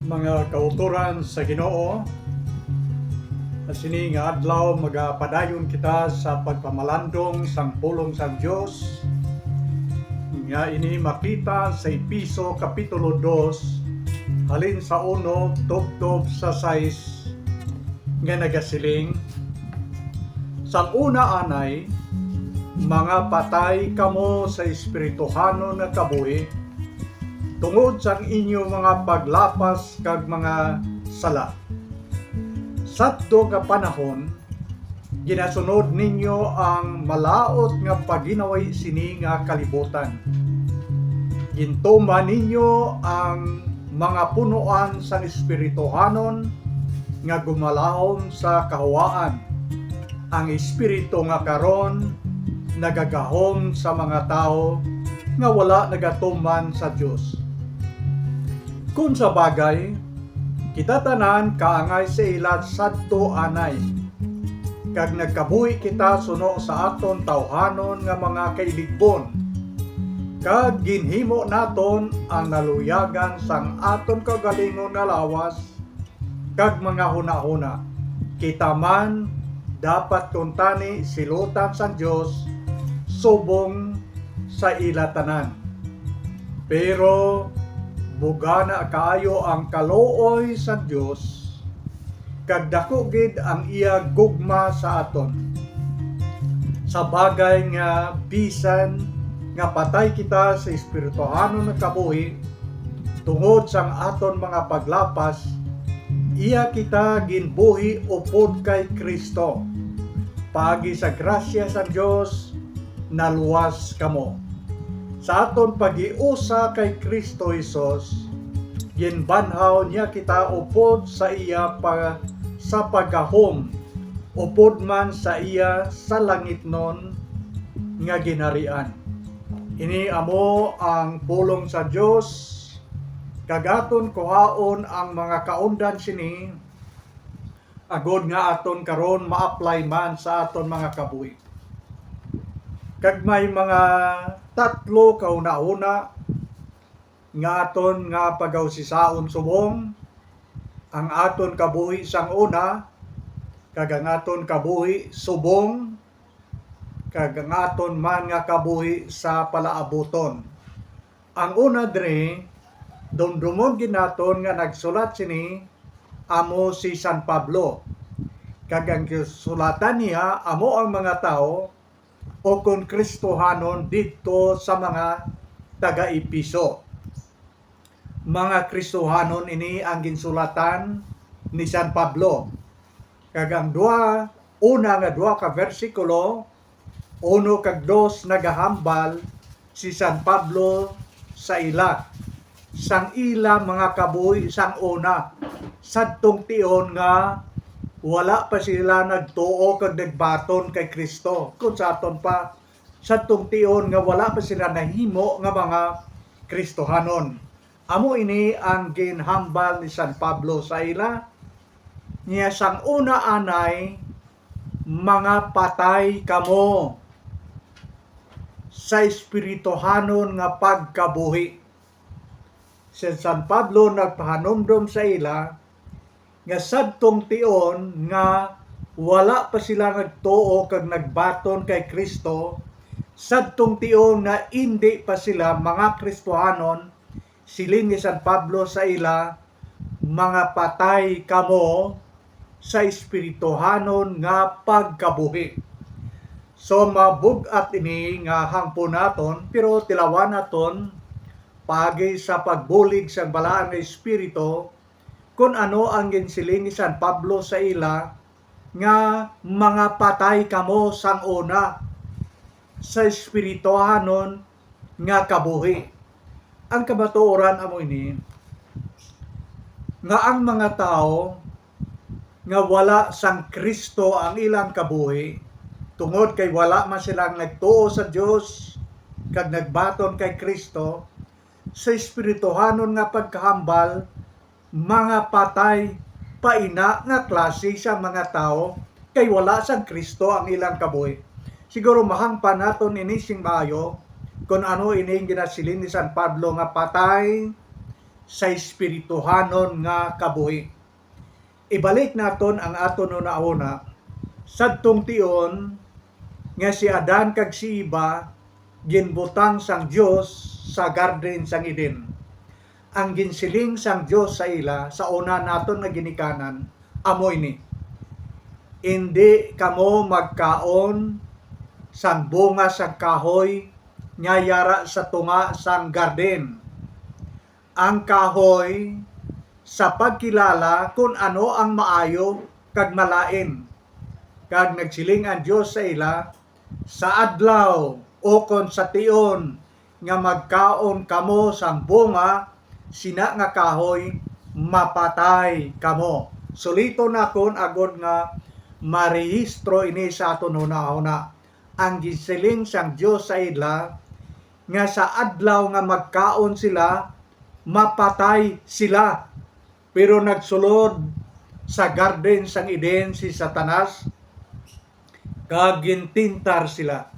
Mga kauturan sa Ginoo, sini nga adlaw magapadayon kita sa pagpamalandong sang pulong sa Dios. Nga ini makita sa Episo kapitulo 2 halin sa 1 tubtob sa 6 nga nagasiling, sang una anay, mga patay kamo sa espirituhano na kabuhi tungod sang inyo mga paglapas kag mga sala. Sadto nga panahon, ginasunod ninyo ang malaot nga paginaway sini nga kalibutan. Gintuma ninyo ang mga punuan sang espirituhanon nga gumalahom sa kahawaan. Ang espiritu nga karon nagagahom sa mga tao nga wala nagatuman sa Dios. Kung sa bagay, kita tanan kaangay sa ilat sadto anay, kag nagkabuhi kita suno sa aton tawhanon nga mga kailigbon, kag ginhimo naton ang naluyagan sang aton kagalingon nga lawas kag mga hunahuna. Kita man dapat kuntani silutan sa Dios subong sa ilatanan. Pero bugana kaayo ang kaluoy sa Dios, kag dako gid ang iya gugma sa aton. Sa bagay nga bisan nga patay kita sa espirituhano nga kabuhi tungod sang aton mga paglapas, iya kita ginbuhi upod kay Kristo. Pagi sa grasya sa Dios naluwas kamo. Sa aton pag-iusa kay Kristo Jesus, ginbanhaw niya kita upod sa iya sa pagahom, upod man sa iya sa langitnon nga ginharian. Ini amo ang pulong sa Dios, kagaton kuhaon ang mga kaundan sini, agod nga aton karon ma-apply man sa aton mga kabuhi. Kag may mga tatlo kauna-una nga aton nga pagawsisaon subong, ang aton kabuhi sang una, kag ang aton kabuhi subong, kag ang aton man nga kabuhi sa palaabuton. Ang una diri, dumdumon ginaton nga nagsulat sini amo si San Pablo, kag ang sulatan niya amo ang mga tao o kung Kristohanon dito sa mga taga-Episo. Mga Kristohanon ini ang ginsulatan ni San Pablo. Kag ang una nga duha ka versikulo, 1 kag 2 nagahambal si San Pablo sa ila. Sang ila mga kabuhi sang una, sadtong tion nga wala pa sila nagtuo kag nagbaton kay Kristo. Kung sa aton pa, sadtong tion nga wala pa sila nahimo nga mga Kristohanon. Amo ini ang ginhambal ni San Pablo sa ila. Niya sang una anay, mga patay kamo sa espirituhanon nga pagkabuhi. Si San Pablo nagpahanumdum sa ila nga sadtong tion nga wala pa sila nagtuo kag nagbaton kay Kristo, sadtong tion nga hindi pa sila mga Kristohanon, siling ni San Pablo sa ila, mga patay kamo sa espirituhanon nga pagkabuhi. So mabugat ini nga hangpo naton, pero tilawan naton pagi sa pagbulig sa balaan nga espiritu, kung ano ang ginsiling ni San Pablo sa ila nga mga patay kamo sang una sa espirituhanon nga kabuhi. Ang kabatuoran amo ini nga ang mga tao nga wala sang Kristo ang ilang kabuhi, tungod kay wala man silang nagtuo sa Dios kag nagbaton kay Kristo, sa espirituhanon nga pagkahambal, mga patay paina nga klase sa mga tao kay wala sang Kristo ang ilang kabuhi. Siguro mahangpan naton ini sing maayo kung ano ini ginasilin ni San Pablo nga patay sa espirituhanon nga kabuhi. Ibalik naton ang aton no nauna sadtong tion nga si Adan kag si Eva ginbutang sang Dios sa garden sang Eden. Ang ginsiling sang Dios sa ila sa una naton nga ginikanan amo ini: hindi kamo magkaon sang bunga sang kahoy nga yara sa tunga sang garden. Ang kahoy sa pagkilala kung ano ang maayo kag malain. Kag nagsiling ang Dios sa ila, sa adlaw o kon sa tion nga magkaon kamo sang bunga sina nga kahoy, mapatay kamo. Sulito na kon agod nga marehistro ini sa aton hunahuna. Ang gisiling sang Dios sa ila nga sa adlaw nga magkaon sila, mapatay sila. Pero nagsulod sa garden sang Eden si Satanas, kag gintintar sila.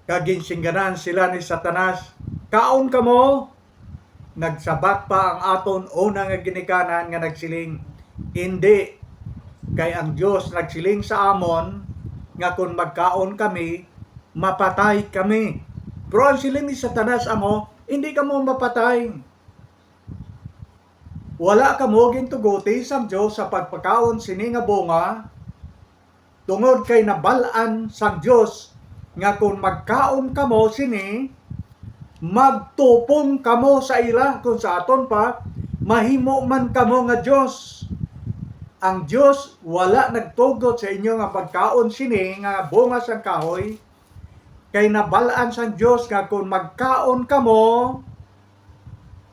Kag ginsingganan sila ni Satanas, kaon kamo. Nagsabat pa ang aton una nga ginikanan nga nagsiling, hindi. Kay ang Dios nagsiling sa amon nga kung magkaon kami, mapatay kami. Pero ang siling ni Satanas amo, hindi kamo mapatay. Wala kamo gintuguti sang Dios sa pagpakaon sini nga bunga, tungod kay nabalaan sang Dios nga kung magkaon kamo sini, magtupong kamo sa ila. Kung sa aton pa, mahimo man kamo nga Dios. Ang Dios wala nagtugot sa inyo nga pagkaon sini nga bunga sang kahoy, kay nabalaan sang Dios nga kung magkaon kamo,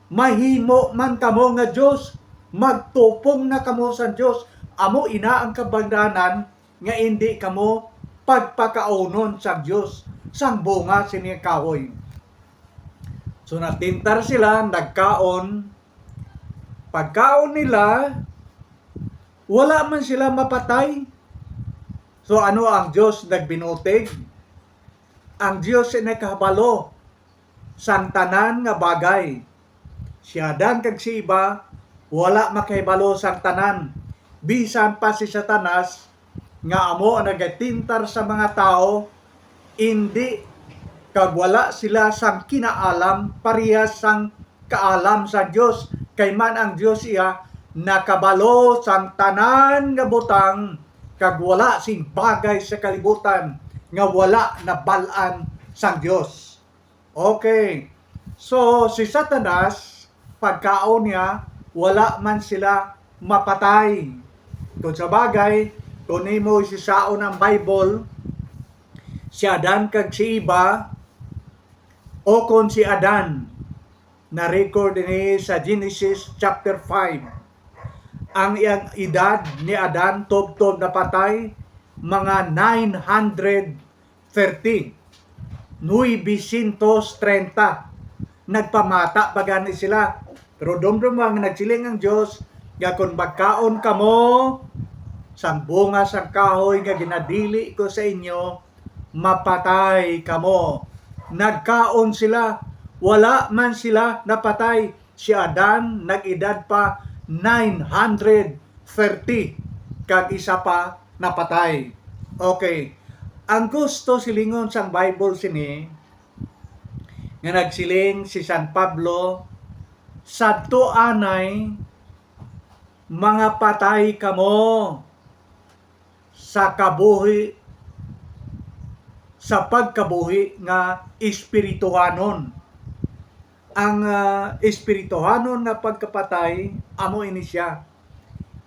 mahimo man kamo nga Dios, magtupong na kamo sa Dios. Amo ina ang kabangdanan nga hindi kamo pagpakaunon sa Dios sang bunga sini kahoy. So natintar sila, nagkaon. Pagkaon nila, wala man sila mapatay. So ano ang Dios nagbinutig? Ang Dios ay nakabalo sang tanan nga bagay. Si Adan kag si Eva wala makahibalo sang tanan. Bisan pa si Satanas nga amo ang nagatintar sa mga tao, hindi kag wala sila sang kinaalam parehas sang kaalam sa Dios. Kay man ang Dios iya nakabalo sang tanan nga butang, kag wala sing bagay sa kalibutan nga wala nabalaan sang Dios. Okay. So si Satanas pagkaon niya, wala man sila mapatay. Kung sa bagay, kung nimo sisaon ang Bible, si Adan kag si Eva, o kung si Adan, na-record ni sa Genesis chapter 5, ang iyang edad ni Adan, tob-tob na patay, mga 930, 930, nagpamata pagani sila. Pero dumdumang nagsiling ang Dios nga kung magkaon kamo sang bunga sang kahoy nga ginadili ko sa inyo, mapatay kamo. Nagkaon sila, wala man sila napatay. Si Adan nag-edad pa 930, kag isa pa napatay. Okay. Ang gusto silingon sang Bible sini nga nagsiling si San Pablo, sadto anay mga patay kamo sa kabuhi, sa pagkabuhi nga espirituhanon. Ang espirituhanon nga pagkapatay amo ini siya.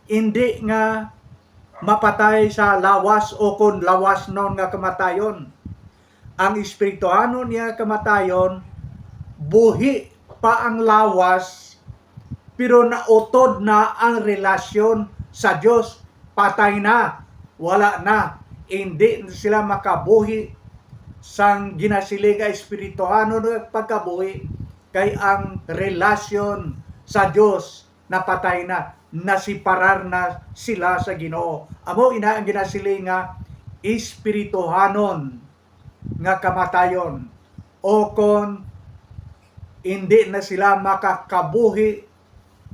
Hindi nga mapatay sa lawas o kon lawas non nga kamatayon. Ang espirituhanon nga kamatayon, buhi pa ang lawas, pero nautod na ang relasyon sa Diyos. Patay na, wala na. Hindi sila makabuhi sang ginasiling espirituhanon ng pagkabuhi, kay ang relasyon sa Diyos napatay na, nasiparar na sila sa Ginoo. Amo ina ang ginasiling nga espirituhanon nga kamatayon, o kon hindi na sila makakabuhi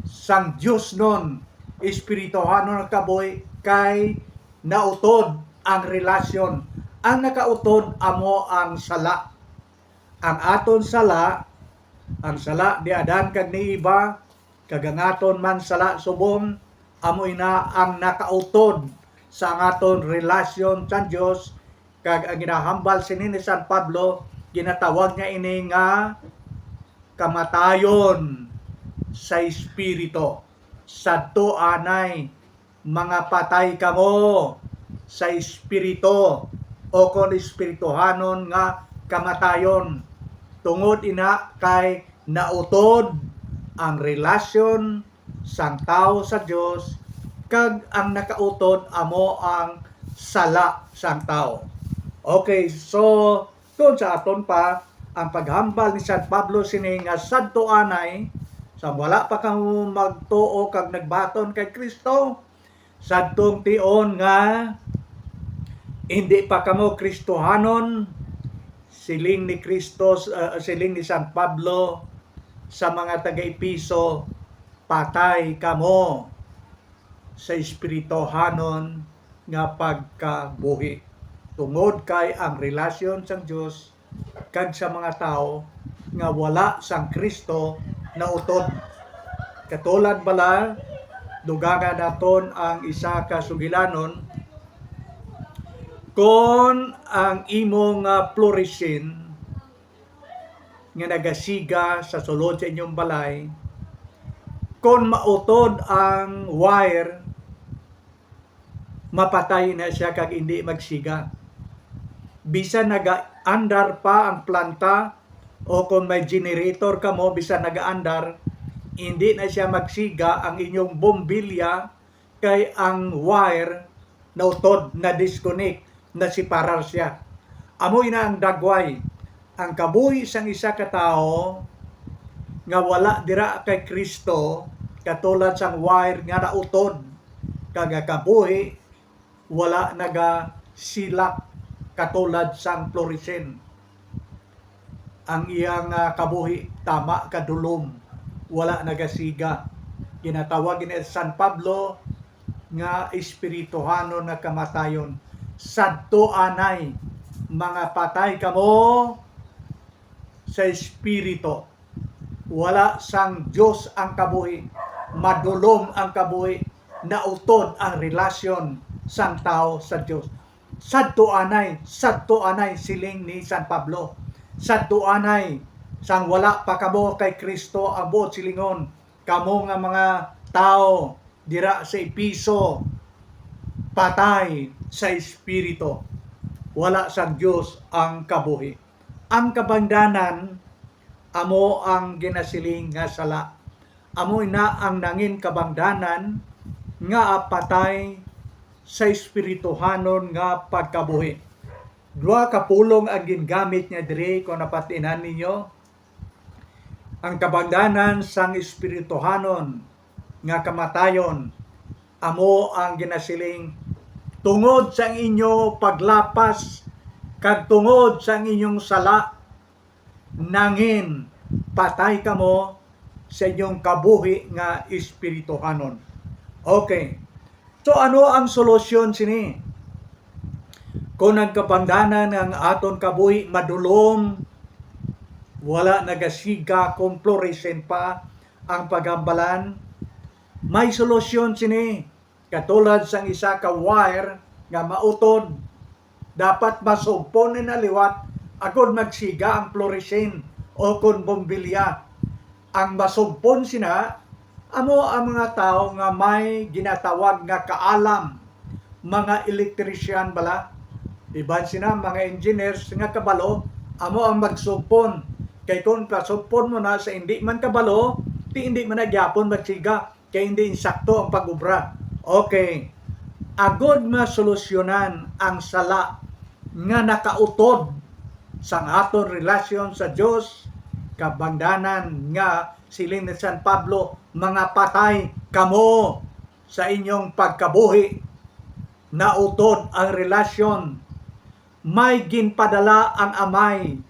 sang Dios nun espirituhano ng kabuhi kay nautod ang relasyon. Ang nakautod amo ang sala. Ang aton sala, ang sala di Adan kag ni Eva, kagangaton man sala subong, amo ina ang nakautod sa aton relasyon sa Dios. Kag ang ginahambal sini ni San Pablo, ginatawag niya ini nga kamatayon sa espiritu. Sadto anay mga patay kamo sa espiritu o kon espirituhanon nga kamatayon. Tungod ina kay nautod ang relasyon sang tao sa Dios, kag ang nakautod amo ang sala sang tao. Okay, so doon sa aton pa ang paghambal ni San Pablo sini nga sadto anay sa wala pa kang magtuo kag nagbaton kay Kristo, sadtong tion nga hindi pa kamo Kristohanon, siling ni Kristo, siling ni San Pablo sa mga taga-Episo, patay kamo sa espirituhanon nga pagkabuhi. Tungod kay ang relasyon sang Dios kag sa mga tao nga wala sang Kristo na utod. Katulad bala, dugangan naton ang isa ka sugilanon, kon ang imong fluorescent nga nagasiga sa sulod sa inyong balay, kon mautod ang wire, mapatay na siya kag hindi magsiga. Bisan naga-andar pa ang planta o kung may generator ka mo, bisan naga-andar, hindi na siya magsiga ang inyong bombilya kay ang wire na utod, na disconnect, na siparar siya. Amoy na ang dagway. Ang kabuhi sang isa ka tao nga wala dira kay Kristo, katulad sang wire nga nautod, kag kabuhi wala naga silak katulad sang fluorescent. Ang iyang kabuhi tama kadulom, wala nagasiga. Ginatawag ni San Pablo nga espirituhano na kamatayon. Sadto anay mga patay kamo sa espiritu. Wala sang Dios ang kabuhi, madulom ang kabuhi, nautod ang relasyon sang tao sa Dios. Sadto anay siling ni San Pablo. Sadto anay sang wala pa kamo kay Kristo, abot silingon kamo nga mga tao dira sa Episo, patay sa espiritu. Wala sang Dios ang kabuhi. Ang kabangdanan amo ang ginasiling nga sala. Amo na ang nangin kabangdanan nga patay sa espirituhanon nga pagkabuhi. Dua kapulong ang gingamit niya diri kung napatinan ninyo. Ang kabangdanan sang espirituhanon nga kamatayon amo ang ginasiling tungod sa inyo paglapas kag tungod sa inyong sala, nangin patay kamo sa inyong kabuhi nga espirituhanon. Okay. So ano ang solusyon sini? Kung nagkabangdanan ang aton kabuhi madulom, wala nagasiga, kung fluorescent pa ang pagambalan, may solusyon sini. Katulad sang isa ka wire nga mautod, dapat masugpon ni na liwat agud magsiga ang fluorescent o kung bombilya. Ang masugpon sina amo ang mga tao nga may ginatawag nga kaalam, mga elektrisyan bala, iban sina mga engineers nga kabalo, amo ang magsugpon. Kay kung pasugpon mo na sa hindi man kabalo, hindi man nagyapon magsiga, kay hindi insakto ang pag-ubra. Okay, agod masolusyonan ang sala nga nakautod sa aton relasyon sa Dios, kabangdanan nga siling ni San Pablo, mga patay kamo sa inyong pagkabuhi, nautod ang relasyon. May ginpadala ang amay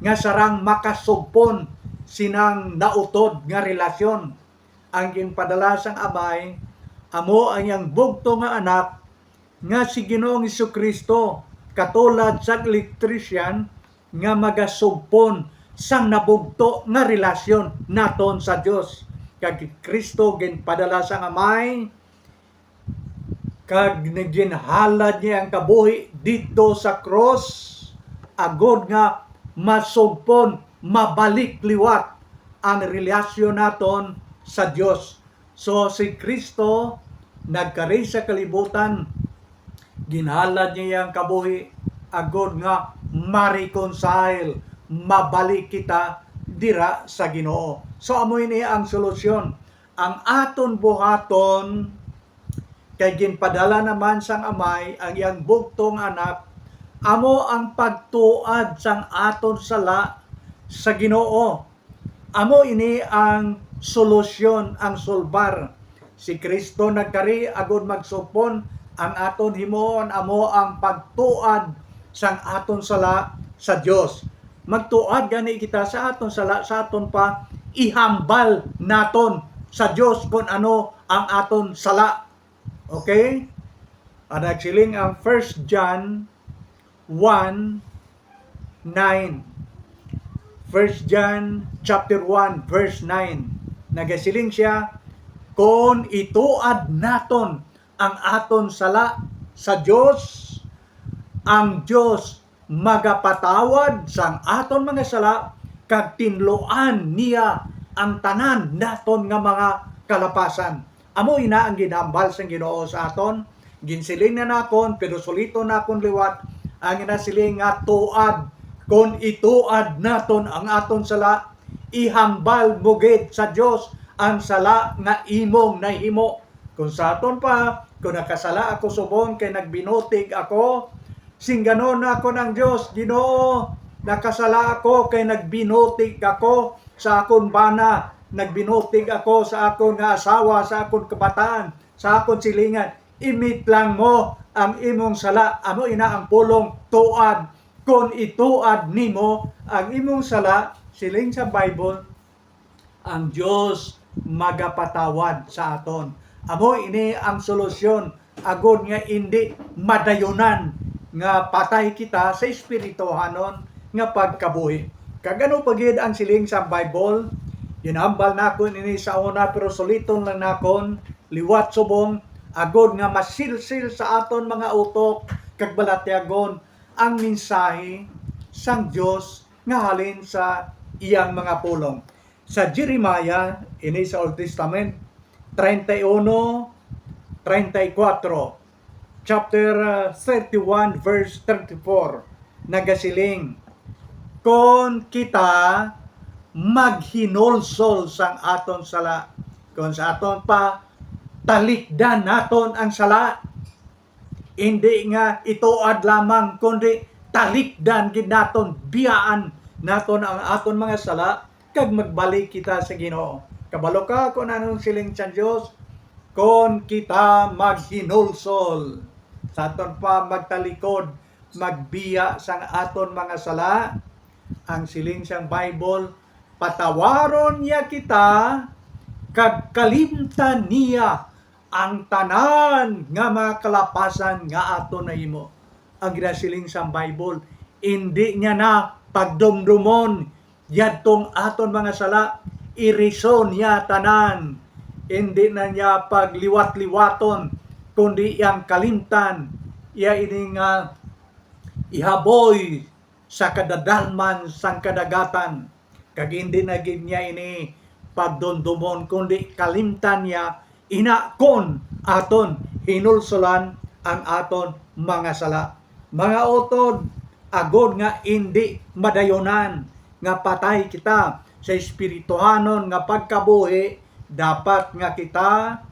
nga sarang makasugpon sinang nautod nga relasyon. ang ginpadala sang Amay, amo ang iyang bugto nga anak nga si Ginoong Jesucristo, katulad sa electrician nga magasugpon sang nabugto nga relasyon naton sa Dios. Kag Kristo ginpadala sang Amay, kag ginhalad niya ang kabuhi dito sa cross, agod nga masugpon, mabalik liwat ang relasyon naton sa Dios. So si Kristo nagkari sa kalibutan, ginhalad niya ang kabuhi, agod nga ma-reconcile, mabalik kita dira sa Ginoo. So amoy niya ang solusyon. Ang aton buhaton, kay ginpadala naman sang Amay ang iyang bugtong anak, amo ang pagtuad sang aton sala sa Ginoo. Amo ini ang solusyon, ang solbar. Si Kristo nagkari agud magsupon ang aton himuon, amo ang pagtuad sang aton sala sa Dios. Magtuad gani kita sa aton sala, sa aton pa ihambal naton sa Dios kung ano ang aton sala. Okay? Nagsiling ang 1 John 1:9. 1 John chapter 1 verse 9. Nagasiling siya, kung ituad naton ang aton sala sa Dios, ang Dios magapatawad sang aton mga sala, kag tinluan niya ang tanan naton nga mga kalapasan. Amo ina ang ginhambal sang Ginoo sa aton. Ginsiling na nakon, pero sulito na akong liwat, ang inasiling nga tuad. Kung ituad naton ang aton sala, ihambal mugid sa Dios ang sala nga imong nahimo. Kung sa aton pa, kung nakasala ako subong kay nagbinutig ako, singganon ako ng Dios, Ginoo, nakasala ako kay nagbinutig ako sa akon bana, nagbinutig ako sa akon nga asawa, sa akon kabataan, sa akon silingan. Imit lang mo ang imong sala. Amo ina ang pulong tuad. Kung ituad nimo ang imong sala, siling sa Bible, ang Dios magapatawad sa aton. Amo ini ang solusyon, agod nga hindi madayunan nga patay kita sa espirituhanon nga pagkabuhi. Kagano pagid ang siling sa Bible, ginambal nakon ini sa una, pero suliton lang nakon, liwat subong, agod nga masilsil sa aton mga utok, kag balatyagon ang mensahe sang Dios nga halin sa iyang mga pulong. Sa Jeremiah, ini sa Old Testament, 31:34, chapter 31 verse 34, nagasiling, kung kita maghinulsol sang aton sala, kung sa aton pa talikdan naton ang sala, hindi nga ituad lamang, kundi talikdan gid naton, biyaan naton ang aton mga sala, kag magbalik kita sa Ginoo. Kabalo ka kung anong siling sa Dios, kung kita maghinulsol, sa aton pa magtalikod, magbiya sang aton mga sala, ang siling sang Bible, patawaron niya kita, kag kalimtan niya ang tanan nga mga kalapasan nga aton nahimo. Ang ginasiling sa Bible, hindi niya na pagdumdumon yadtong aton mga sala, irison niya tanan. Hindi na niya pagliwat-liwaton, kundi iyang kalimtan, iya ining ihaboy sa kadadalman sang kadagatan. Kag hindi na gid niya ini pagdumdumon, kundi kalimtan niya, inakon aton hinulsulan ang aton mga sala. Mga utod, agod nga hindi madayonan nga patay kita sa espirituhanon nga pagkabuhi, dapat nga kita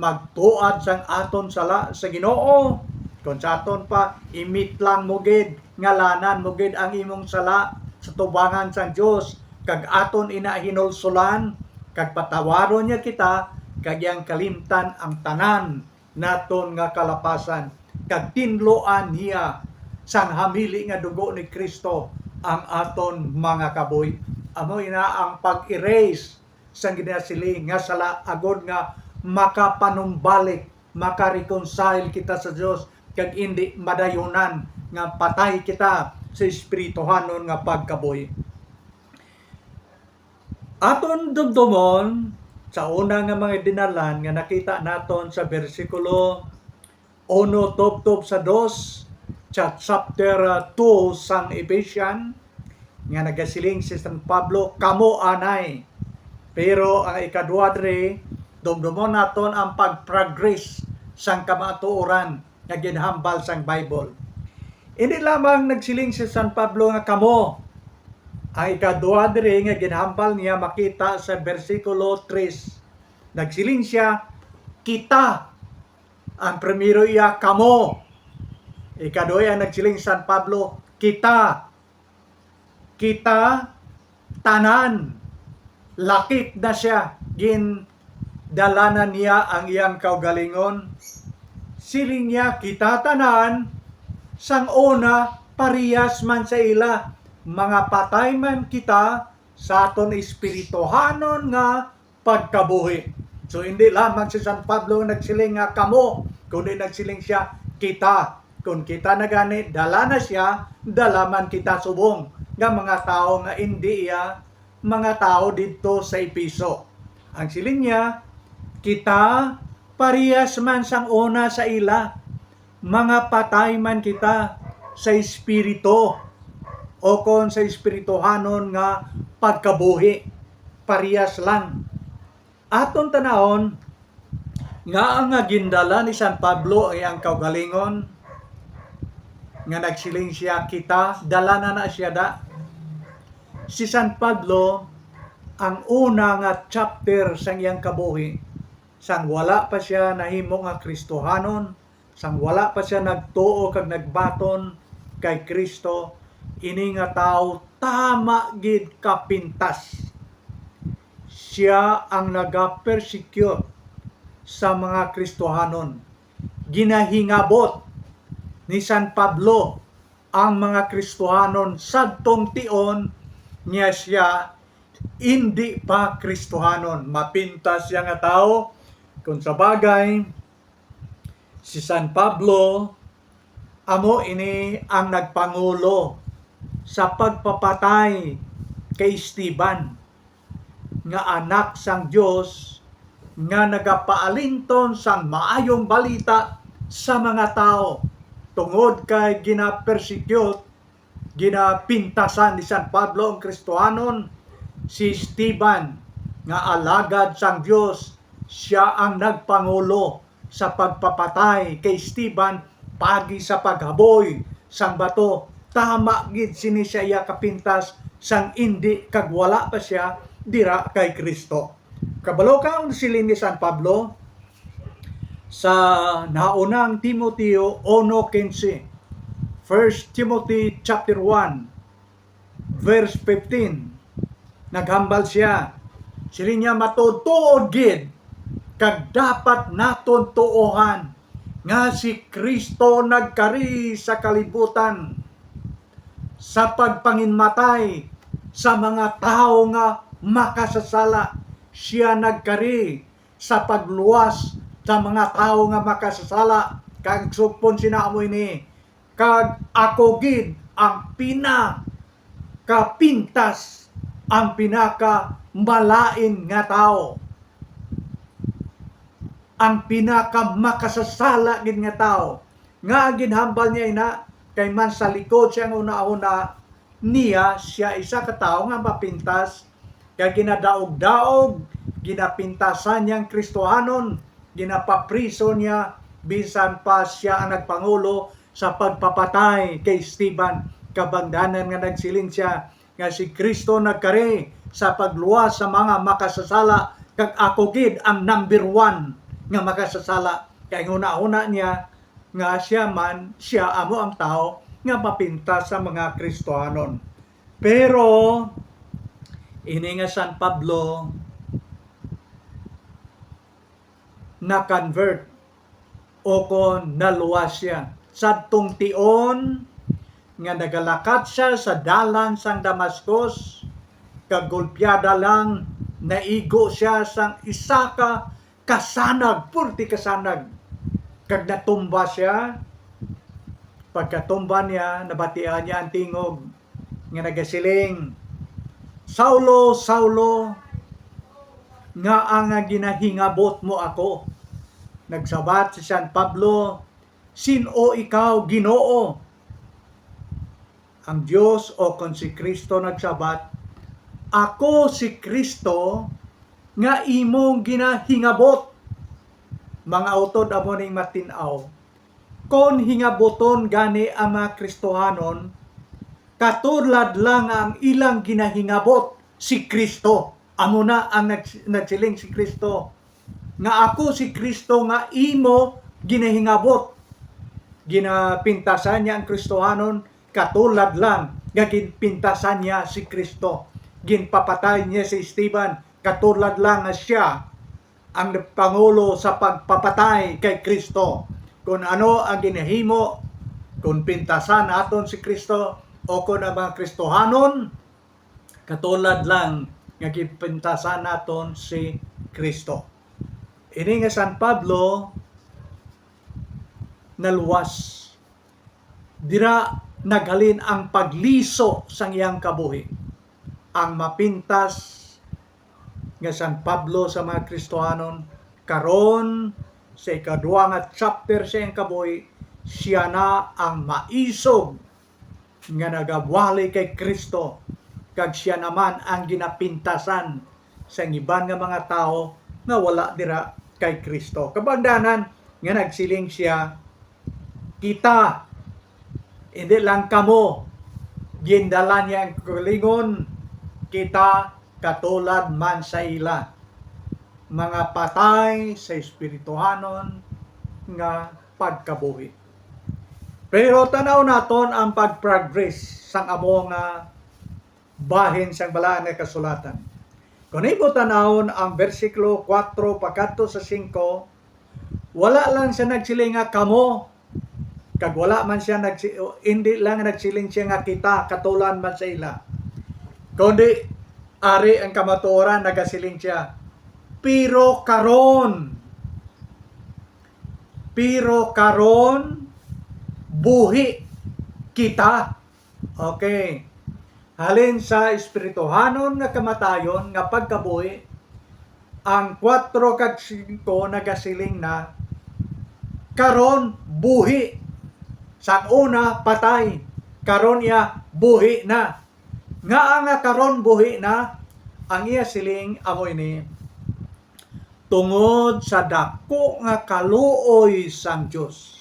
magtuad sang aton sala sa Ginoo. Kung sa aton pa imit lang mugid, ngalanan mugid ang imong sala sa tubangan sang Dios, kag aton ina hinulsulan, kag patawaron niya kita, kag yang kalimtan ang tanan naton nga kalapasan, kag tinloan niya sang hamili nga dugo ni Kristo ang aton mga kabuhi. Amo ina ang pag-erase sang ginasiling nga sala agod nga makapanumbalik, makareconcile kita sa Dios kag hindi madayunan nga patay kita sa espirituhanon nga pagkabuhi. Aton dumdumon sa una nga mga dinalan nga nakita naton sa bersikulo 1 tubtob sa 2 chapter 2 sang Ephesians nga nagasiling si San Pablo, kamo anay. Pero ang ikadua dre, dumdumon naton ang pag-progress sang kamatuoran nga ginhambal sang Bible. Hindi lamang nagsiling si San Pablo nga kamo. Ang ikadua dre nga ginhambal niya makita sa bersikulo 3. Nagsiling siya, kita. Ang primero iya, kamo. Ikadua ang nagsiling San Pablo, kita. Kita, tanan. Lakip na siya. Dalanan niya ang iyang kaugalingon. Siling niya, kita tanan. Sang una, parehas man sa ila. Mga patay man kita sa aton espirituhanon nga pagkabuhi. So hindi lamang si San Pablo nagsiling nga kamo, kundi nagsiling siya kita. Kung kita na gani, dala na siya, dalaman kita subong nga mga tao nga hindi mga tao dito sa Episo. Ang siling niya, kita parehas man sang una sa ila, mga patay man kita sa espiritu o kon sa espirituhanon nga pagkabuhi, parehas lang. Aton tanahon nga ang gindala ni San Pablo ay ang kaugalingon nga nagsiling siya kita, dala na siya da. Si San Pablo ang una nga chapter sang iyang kabuhi, sang wala pa siya nahimo nga Kristohanon, sang wala pa siya nagtuo kag nagbaton kay Kristo, ini nga tao tama gid kapintas. Siya ang naga-persecute sa mga Kristohanon. Ginahingabot ni San Pablo ang mga Kristohanon sadtong tion niya siya hindi pa Kristohanon. Mapintas siya nga tao. Kung sa bagay, si San Pablo amo ini ang nagpangulo sa pagpapatay kay Esteban nga anak sang Dios nga nagapaalinton sang maayong balita sa mga tao tungod kay gina-persecute, ginapintasan ni San Pablo ang Kristohanon. Si Esteban nga alagad sang Dios, siya ang nagpangulo sa pagpapatay kay Esteban pagi sa paghaboy sang bato. Tama gid sini siya kapintas sang indi kag wala pa siya dira kay Kristo. Kabalo ka ang siling ni San Pablo sa naunang Timoteo 1:15. 1 Timothy chapter 1 verse 15. Naghambal siya. Siling niya matutuod gid kag dapat naton tuohan nga si Kristo nagkari sa kalibutan sa pagpanginmatay sa mga tao nga makasasala. Siya nagkari sa pagluwas sa mga tao nga makasasala. Kag sugpon sinaamo ini, kag ako gid ang pinakapintas, ang pinaka malain nga tao, ang pinaka makasasala gid nga tao nga ginhambal niya ina kay man sa likod siya nga una-una niya siya isa ka tawo nga mapintas kay ginadaog-daog, ginapintasan niyang Kristohanon, ginapapriso niya bisan pa siya ang nagpangulo sa pagpapatay kay Esteban. Kabangdanan nga nagsiling siya nga si Kristo nagkari sa pagluwas sa mga makasasala kag ako gid ang number 1 nga makasasala. Kay una-una niya nga siya amo ang tao nga mapintas sa mga Kristohanon. Pero ini nga San Pablo na-convert o kon naluwas siya. Sadtong tion nga nagalakat siya sa dalan sang Damascus, kag gulpyada lang naigo siya sang isa ka kasanag, purti kasanag. Kag natumba siya, pagkatumba niya, nabatian niya ang tingog nga nagasiling, Saulo, Saulo, nga ang ginahingabot mo ako. Nagsabat si San Pablo, sino ikaw, Ginoo? Ang Diyos o kung si Kristo nagsabat, ako si Kristo nga imong ginahingabot. Mga utod amo ning matinaw. Kon hingaboton gani ang mga Kristohanon, katulad lang ang ilang ginahingabot si Kristo. Amo na ang nagsiling si Kristo. Nga ako si Kristo nga imo ginahingabot. Ginapintasan niya ang Kristohanon katulad lang nga ginpintasan niya si Kristo. Ginpapatay niya si Esteban katulad lang nga siya ang pangulo sa pagpapatay kay Kristo. Kung ano ang ginahimo, kung pintasan aton si Kristo o kung ang mga Kristohanon, katulad lang nga ginpintasan naton si Kristo. Ini nga San Pablo naluwas. Dira naghalin ang pagliso sang iyang kabuhi. Ang mapintas nga San Pablo sa mga Kristohanon karon sa ikaduha nga chapter sa iyang kabuhi, siya na ang maisog nga nagabwali kay Kristo, kag siya naman ang ginapintasan sa iban nga mga tao nga wala dira kay Kristo. Kabangdanan nga nagsiling siya, kita, hindi lang kamo, gindala niya ang kalingon, kita katulad man sa ila, mga patay sa espirituhanon nga pagkabuhi. Pero tanaw naton ang pag-progress sang amo nga bahin sang balaan nga kasulatan. Kung imo tanawon ang versikulo 4 pakadto sa 5, wala lang siya nagsiling nga kamo, kag wala man siya hindi lang nagsiling siya nga kita katulad man sa ila. Kundi ari ang kamatuoran nagasiling siya, pero karon buhi kita. Okay. Halin sa espirituhanon nga kamatayon nga pagkabuhi, ang 4 kag 5 nagasiling na karon buhi. Sa una patay, karon iya buhi na. Nga nga karon buhi na, ang iya siling amo ini, tungod sa dako nga kaluoy sang Dios.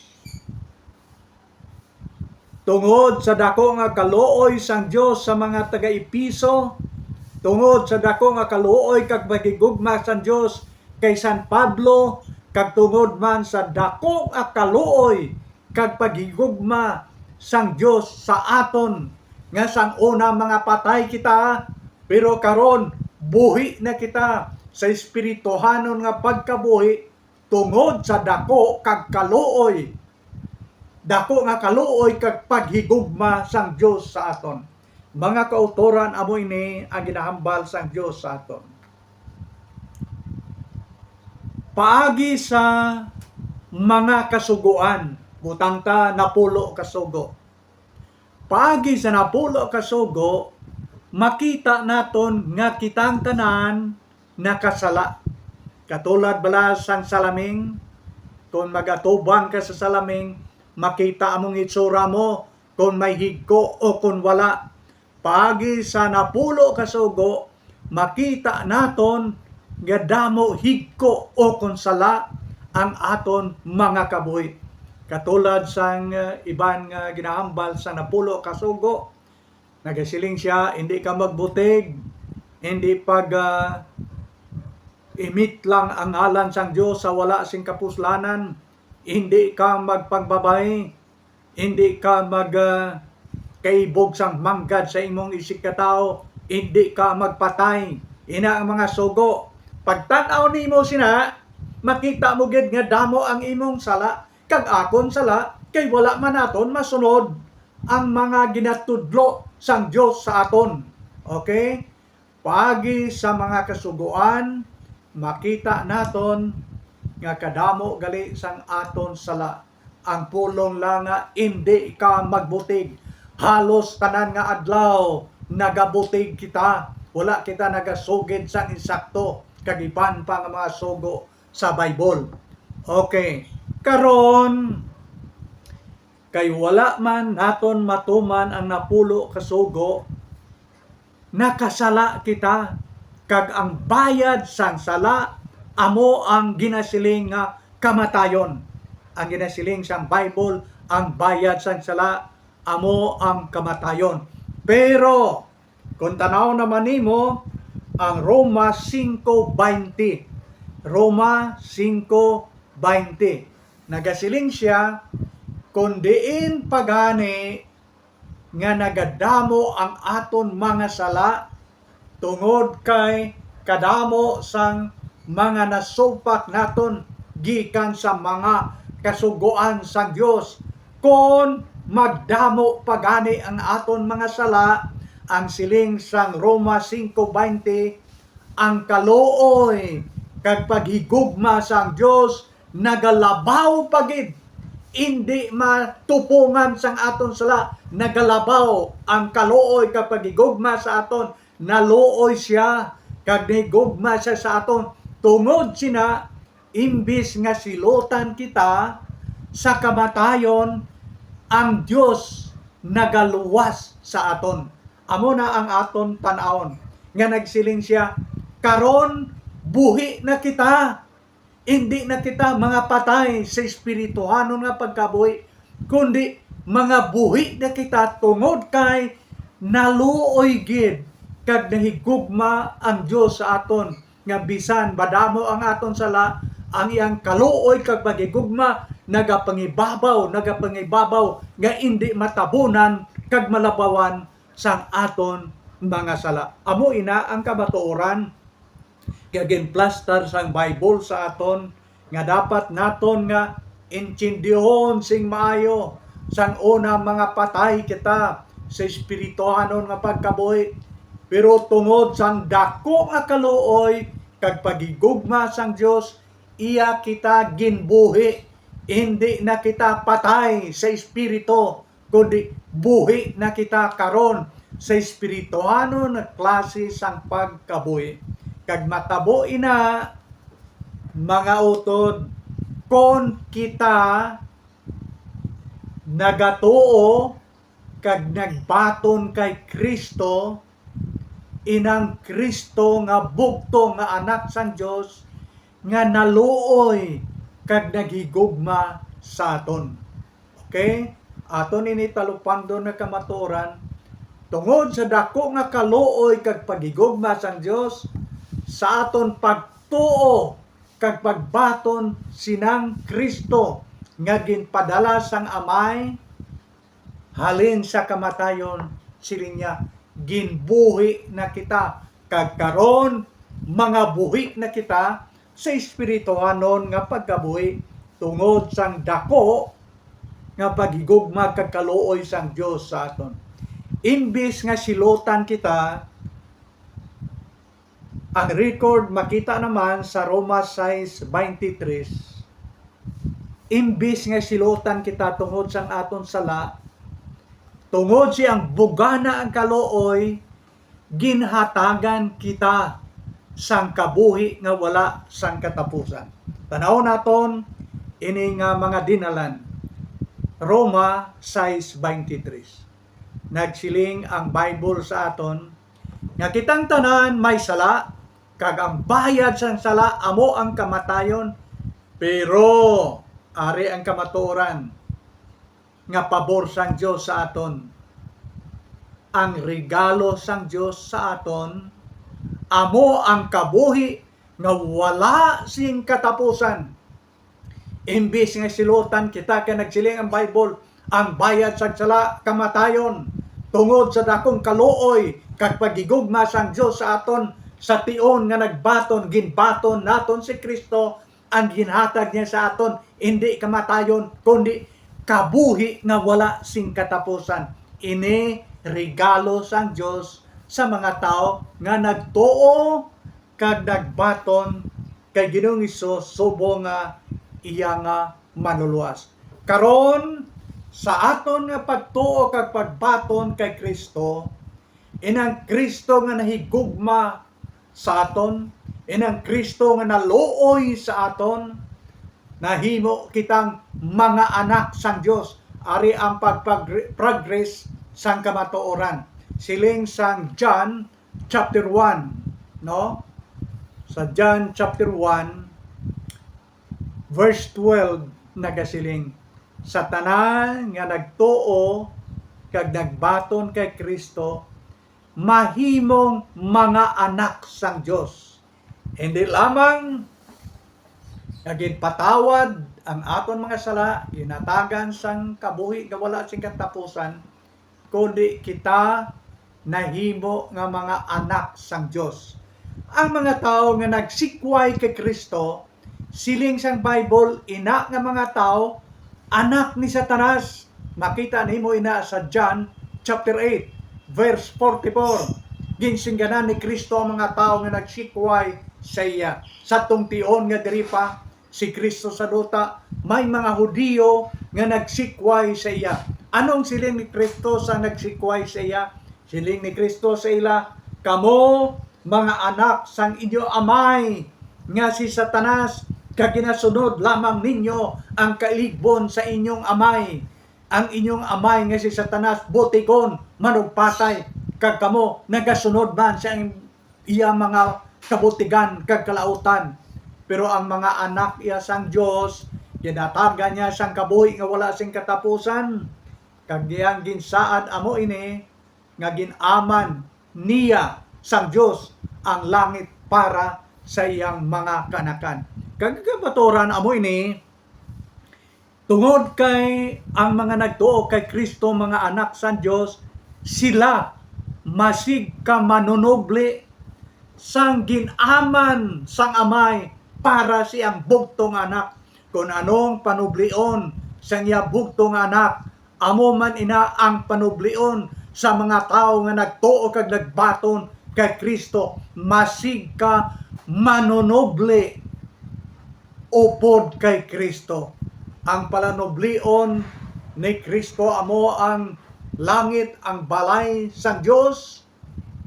Tungod sa dako nga kaluoy sang Dios sa mga taga-Episo, tungod sa dako nga kaluoy kag pagigugma sang Dios kay San Pablo, kag tungod man sa dako nga kaluoy kag pagigugma sang Dios sa aton, nga sang una mga patay kita, pero karon buhi na kita sa espirituhanon nga pagkabuhi tungod sa dako kag kaluoy. Dako nga kaluoy kag paghigugma sang Dios sa aton. Mga kautoran amo ini ang ginahambal sang Dios sa aton. Paagi sa mga kasuguan, butang ta napulo kasugo. Paagi sa napulo kasugo, makita naton nga kitang tanan nakasala. Katulad bala sang salaming, kung magatubang ka sa salaming, makita among itsura mo kung may higko o kung wala. Paagi sa napulo kasugo, makita naton nga damo higko o kung sala ang aton mga kabuhi. Katulad sang iban nga ginahambal sa napulo kasugo, nagasiling siya, hindi ka magbutig, hindi pag imit lang ang ngalan sang Dios sa wala sing kapuslanan, hindi ka magpagbabay, hindi ka kaibog sang manggad sa imong isig katao, hindi ka magpatay. Ina ang mga sugo. Pagtanaw nimo sina, makita mo gid nga damo ang imong sala, kag akon sala, kay wala man naton masunod ang mga ginatudlo sang Dios sa aton. Okay? Paagi sa mga kasuguan, makita naton nga kadamo gali sang aton sala. Ang pulong lang nga hindi ka magbutig. Halos tanan nga adlaw nagabutig kita. Wala kita nagasugid sang insakto. Kagiban pa nga mga sugo sa Bible. Okay. Karon kay wala man naton matuman ang napulo kasugo, nakasala kita, kag ang bayad sang sala amo ang ginasiling nga kamatayon. Ang ginasiling sang Bible, ang bayad sang sala amo ang kamatayon. Pero kung tanaw naman nimo ang Roma 5:20, Roma 5:20, nagasiling siya, kung diin pagani nga nagadamo ang aton mga sala tungod kay kadamo sang mga nasumpak naton gikan sa mga kasuguan sang Dios. Kung magdamo pagani ang aton mga sala, ang siling sang Roma 5:20, ang kaluoy kag paghigugma sang Dios nagalabaw pagid. Hindi matupungan sang aton sala, nagalabaw ang kaluoy kapag igugma sa aton, naluoy siya kag nigugma siya sa aton. Tungod sina, imbis nga silutan kita sa kamatayon, ang Dios nagaluwas sa aton. Amo na ang aton tan-awon nga nagsiling siya, karon buhi na kita. Hindi na kita mga patay sa espirituhanon nga pagkabuhi, kundi mga buhi na kita tungod kay naluoy gid kag nahigugma ang Dios sa aton, nga bisan badamo ang aton sala, ang iyang kaluoy kag paghigugma nagapangibabaw nga hindi matabunan kag malabawan sang aton mga sala. Amo ina ang kabatuoran kagin plaster sang Bible sa aton nga dapat naton nga intindihon sing maayo. Sang una mga patay kita sa espirituhanon nga pagkabuhi, pero tungod sang dako nga kaluoy kag pagigugma sang Dios, iya kita ginbuhi. Hindi na kita patay sa espiritu, kundi buhi na kita karon sa espirituhanon nga klase sang pagkabuhi. Kag matabo ina mga utod, kon kita nagatuo kag nagbaton kay Kristo, inang Kristo nga bugto nga anak sang Dios nga naluoy kag naghigugma sa aton. Okay? Aton ini talupandon na kamatuoran, tungod sa dako nga kaluoy kag paghigugma sang Dios, sa aton pagtuo kag pagbaton sinang Kristo nga ginpadala sang Amay halin sa kamatayon, siling niya, ginbuhi na kita kag karon mga buhi na kita sa espirituhanon nga pagkabuhi tungod sang dako nga paghigugma kag kaluoy sang Dios sa aton. Imbis nga silutan kita, ang record makita naman sa Roma 6:23, imbis nga silutan kita tungod sang aton sala, tungod siyang bugana ang kaluoy, ginhatagan kita sang kabuhi nga wala sang katapusan. Tanaw naton ini nga mga dinalan. Roma 6:23. Nagsiling ang Bible sa aton nga kitang tanan may sala, kag ang bayad sang sala amo ang kamatayon, pero ari ang kamatuoran nga pabor sang Dios sa aton. Ang regalo sang Dios sa aton amo ang kabuhi nga wala sing katapusan. Imbis nga silutan kita kay nagsiling ang Bible, ang bayad sang sala kamatayon, tungod sa dakong kaluoy kag pagigugma sang Dios sa aton, sa tion nga nagbaton, ginbaton naton si Kristo, ang ginhatag niya sa aton, hindi kamatayon, kundi kabuhi nga wala sing katapusan. Ini regalo sang Dios sa mga tao nga nagtuo kag nagbaton kay Ginoong Hesus subong nga iya nga manuluwas. Karon sa aton nga pagtuo kag pagbaton kay Kristo, inang Kristo nga nahigugma sa aton, inang Kristo nga naluoy sa aton, nahimo kitang mga anak sang Dios. Ari ang pag-progress sang kamatuoran. Siling sang John chapter 1, no? Sa John chapter 1 verse 12 nagasiling, sa tanan nga nagtuo kag nagbaton kay Kristo, mahimong mga anak sang Dios. Hindi lamang naging patawad ang aton mga sala, ginatagan sang kabuhi nga wala sing katapusan, kundi kita nahimo nga mga anak sang Dios. Ang mga tao nga nagsikway kay Kristo, siling sang Bible, ina nga mga tao anak ni Satanas. Makita nimo ina sa John chapter 8 verse 44. Ginsingganan ni Kristo ang mga tao nga nagsikway sa iya. Sa tungtion nga diri pa si Kristo sa duta, may mga Hudiyo nga nagsikway sa iya. Anong siling ni Kristo sa nagsikway sa iya? Siling ni Kristo sa ila, kamo mga anak sang inyo amay nga si Satanas, kag ginasunod lamang ninyo ang kaigbon sa inyong amay. Ang inyong amay nga si Satanas butikon, manugpatay, kag kamo nagasunod man sa iya mga kabutigan kag kalautan. Pero ang mga anak iya sang Dios, ginatagan niya sang kabuhi nga wala sing katapusan, kag diyang ginsaad amo ini nga ginaman niya sang Dios ang langit para sa iyang mga kanakan. Kag kabaturan amo ini, tungod kay ang mga nagtuo kay Kristo, mga anak sang Dios, sila masig ka manunubli sang ginaman sang amay para siyang bugtong anak. Kung anong panublion sang iya bugtong anak, amo man ina ang panublion sa mga tao nga nagtuo kag nagbaton kay Kristo, masig ka manunubli upod kay Kristo. Ang palanublion ni Kristo amo ang langit, ang balay sang Dios,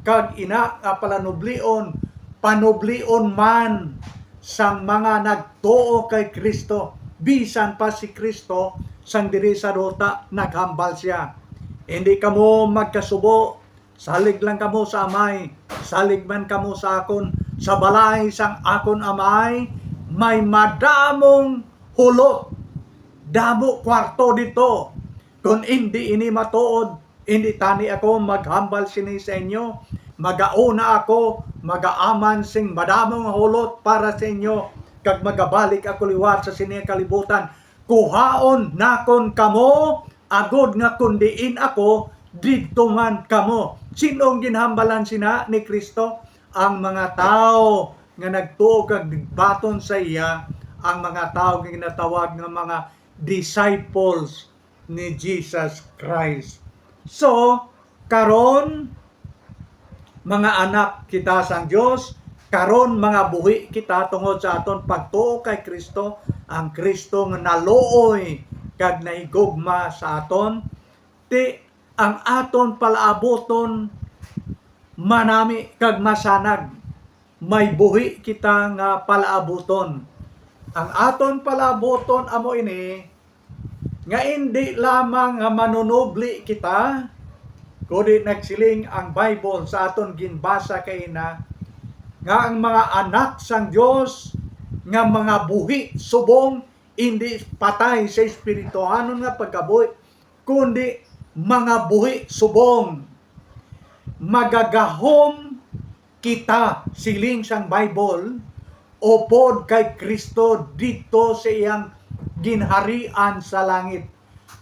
kag ina nga palanublion, panublion man sang mga nagtuo kay Kristo. Bisan pa si Kristo sang diri sa duta naghambal siya. Hindi kamo magkasubo, salig lang kamo sa amay, salig man kamo sa akon. Sa balay sang akon amay, may madamong hulot, damo kwarto dito. Kung hindi ini matuod, hindi tani ako maghambal sini sa inyo. Magauna ako, magaaman sing madamong hulot para sa inyo, kag magabalik ako liwat sa sini kalibutan. Kuhaon nakon kamo, agod nga kundiin ako, didto man kamo. Sinong ginhambalan sina ni Kristo? Ang mga tao nga nagtuo kag nagbaton sa iya, ang mga tao nga ginatawag nga mga disciples ni Jesus Christ. So, karon mga anak kita sang Dios, karon mga buhi kita tungod sa aton pagtuo kay Kristo, ang Kristo nga naluoy kag naigugma sa aton, ti ang aton palaaboton manami kag masanag. May buhi kita nga palaaboton. Ang aton palaaboton amo ini nga hindi lamang nga manunubli kita, kundi nagsiling ang Bible sa aton ginbasa kay na nga ang mga anak sang Dios nga mga buhi subong, hindi patay sa espirituhanon nga pagkabuhi, kundi mga buhi subong. Magagahom kita, siling sang Bible, upod kay Kristo dito sa iyang ginharian sa langit.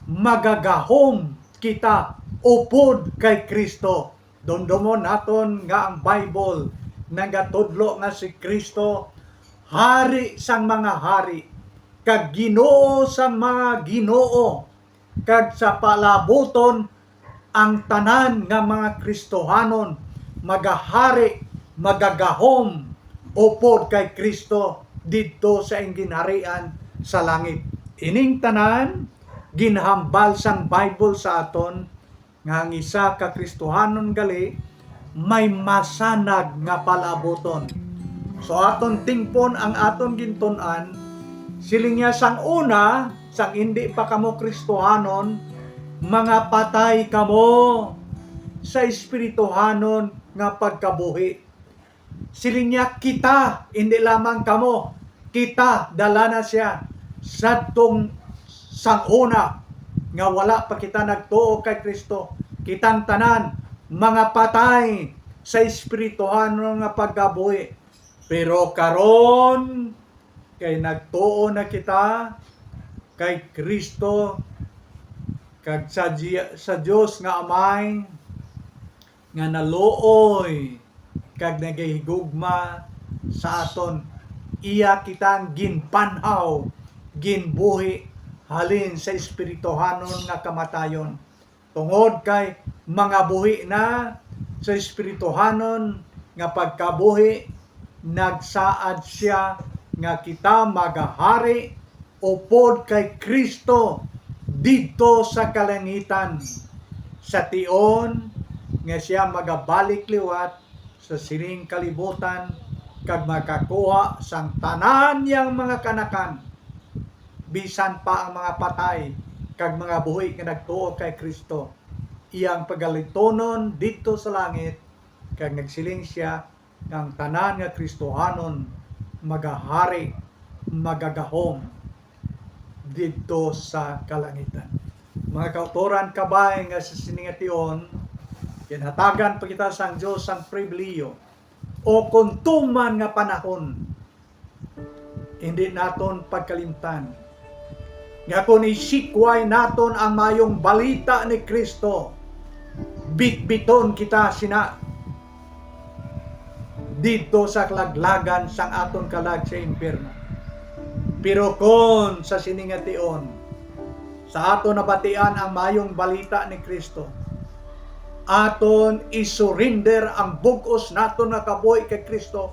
Magagahom kita upod kay Kristo. Dondomon naton nga ang Bible nagatudlo nga si Kristo hari sang mga hari, kag Ginoo sang mga Ginoo, kag sa palabuton ang tanan nga mga Kristohanon, magahari, magagahom upod kay Kristo didto sa ginharian sa langit. Ining tanan ginhambal sang Bible sa aton nga ang isa ka Kristohanon gali may masanag nga palaboton. So aton tingpon ang aton gintun-an siling niya sang una sang hindi pa kamo Kristohanon, mga patay kamo sa espirituhanon nga pagkabuhi. Siling niya kita, hindi lamang kamo, kita dala na siya sadtong sang una nga wala pa kita nagtuo kay Kristo. Kitang tanan mga patay sa espirituhanon nga pagkabuhi. Pero karon kay nagtuo na kita kay Kristo kag sa Dios nga Amay nga naluoy kag nagahigugma sa aton, iya kitang ginpanhaw, ginbuhi halin sa espirituhanon nga kamatayon. Tungod kay mga buhi na sa espirituhanon nga pagkabuhi, nagsaad siya nga kita magahari upod kay Kristo dito sa kalangitan, sa tion nga siya magabalik liwat sa sining kalibutan kag makakuha sang tanan yang mga kanakan, bisan pa ang mga patay kag mga buhi nga nagtuo kay Kristo. Iyang pagalitonon dito sa langit kag nagsiling siya ng tanan nga Kristohanon magahari, magagahom dito sa kalangitan. Mga kautoran kabay nga sa siningation, kinhatagan pa kita sang Dios sang pribiliyo o kuntuman nga panahon, hindi naton pagkalimtan nga kung isikway naton ang mayong balita ni Kristo, bitbiton kita sina dito sa kalaglagan sang aton kalag sa impyerno. Pero kung sa siningation sa aton nabatian ang mayong balita ni Kristo, aton isurrender ang bug-os naton nga kabuhi kay Kristo,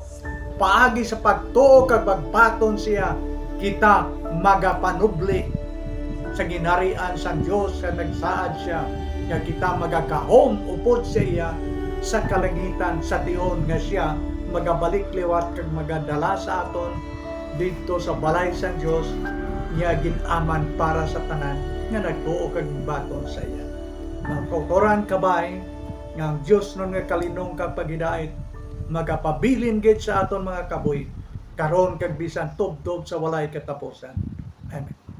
paagi sa pagtuo kag pagbaton siya, kita magapanubli sa ginharian sang Dios nga nagsaad siya nga kita magagahom upod sa iya sa kalangitan, sa tion nga siya magabalik liwat kag magadala sa aton dito sa balay sang Dios nga ginaman para sa tanan nga nagtuo kag baton sa iya. Ang kautoran kabay nga ang Diyos nun nga kalinong kag pagidait magapabilin gid sa aton mga kabuhi karon kag bisan tubtob sa walay katapusan. Amen.